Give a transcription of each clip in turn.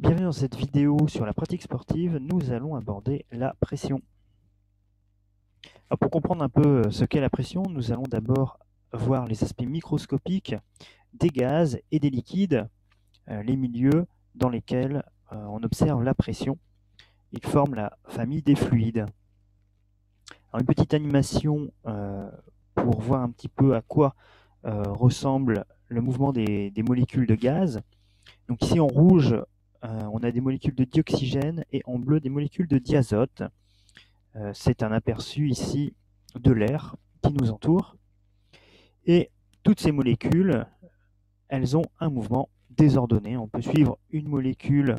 Bienvenue dans cette vidéo sur la pratique sportive, nous allons aborder la pression. Alors pour comprendre un peu ce qu'est la pression, nous allons d'abord voir les aspects microscopiques des gaz et des liquides, les milieux dans lesquels on observe la pression. Ils forment la famille des fluides. Alors une petite animation pour voir un petit peu à quoi ressemble le mouvement des molécules de gaz. Donc ici en rouge, on a des molécules de dioxygène et en bleu des molécules de diazote. C'est un aperçu ici de l'air qui nous entoure. Et toutes ces molécules, elles ont un mouvement désordonné. On peut suivre une molécule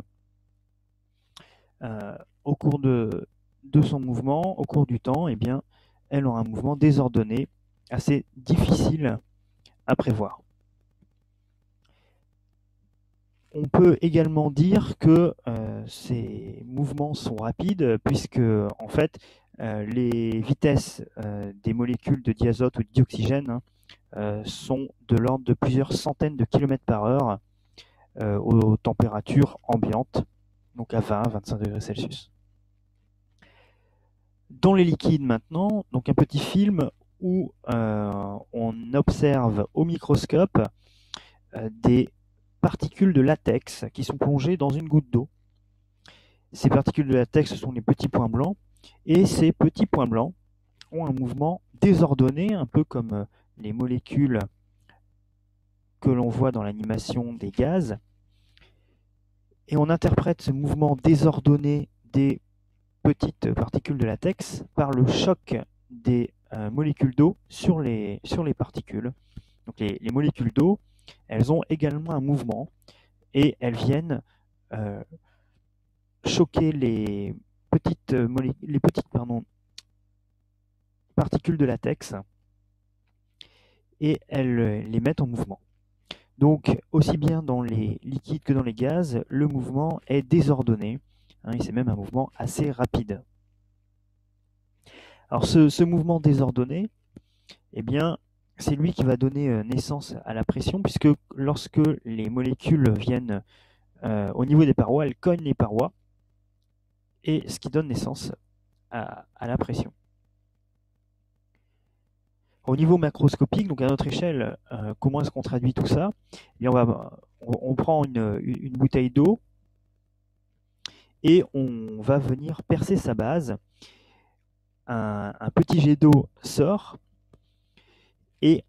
au cours de son mouvement, au cours du temps, eh bien, elles ont un mouvement désordonné, assez difficile à prévoir. On peut également dire que ces mouvements sont rapides puisque en fait les vitesses des molécules de diazote ou d'oxygène sont de l'ordre de plusieurs centaines de kilomètres par heure aux températures ambiantes, donc à 20-25 degrés Celsius. Dans les liquides maintenant, donc un petit film où on observe au microscope des particules de latex qui sont plongées dans une goutte d'eau. Ces particules de latex sont les petits points blancs, et ces petits points blancs ont un mouvement désordonné, un peu comme les molécules que l'on voit dans l'animation des gaz. Et on interprète ce mouvement désordonné des petites particules de latex par le choc des molécules d'eau sur les particules. Donc les molécules d'eau, elles ont également un mouvement et elles viennent choquer les petites particules de latex et elles les mettent en mouvement. Donc aussi bien dans les liquides que dans les gaz, le mouvement est désordonné, et c'est même un mouvement assez rapide. Alors ce mouvement désordonné, eh bien, c'est lui qui va donner naissance à la pression, puisque lorsque les molécules viennent au niveau des parois, elles cognent les parois, et ce qui donne naissance à la pression. Au niveau macroscopique, donc à notre échelle, comment est-ce qu'on traduit tout ça? Eh bien, on prend une bouteille d'eau et on va venir percer sa base. Un petit jet d'eau sort et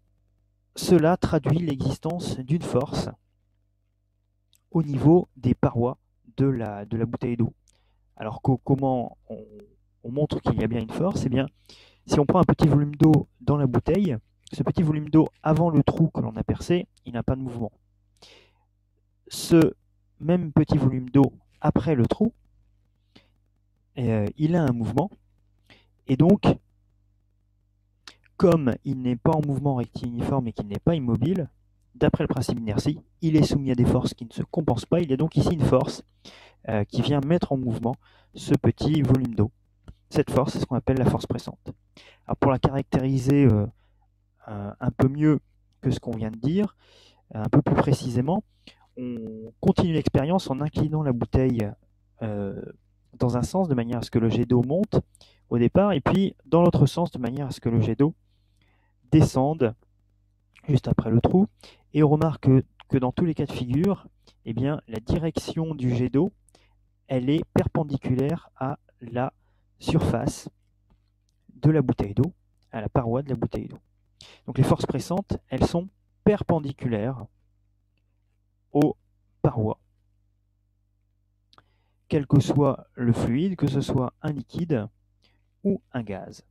cela traduit l'existence d'une force au niveau des parois de la bouteille d'eau. Alors comment on montre qu'il y a bien une force? Eh bien, si on prend un petit volume d'eau dans la bouteille, ce petit volume d'eau avant le trou que l'on a percé, il n'a pas de mouvement. Ce même petit volume d'eau après le trou, il a un mouvement. Et donc, comme il n'est pas en mouvement rectiligne et qu'il n'est pas immobile, d'après le principe d'inertie, il est soumis à des forces qui ne se compensent pas. Il y a donc ici une force qui vient mettre en mouvement ce petit volume d'eau. Cette force, c'est ce qu'on appelle la force pressante. Alors pour la caractériser un peu mieux que ce qu'on vient de dire, un peu plus précisément, on continue l'expérience en inclinant la bouteille dans un sens de manière à ce que le jet d'eau monte au départ, et puis dans l'autre sens de manière à ce que le jet d'eau descende juste après le trou. Et on remarque que dans tous les cas de figure, eh bien, la direction du jet d'eau, elle est perpendiculaire à la surface de la bouteille d'eau, à la paroi de la bouteille d'eau. Donc les forces pressantes, elles sont perpendiculaires aux parois, quel que soit le fluide, que ce soit un liquide ou un gaz.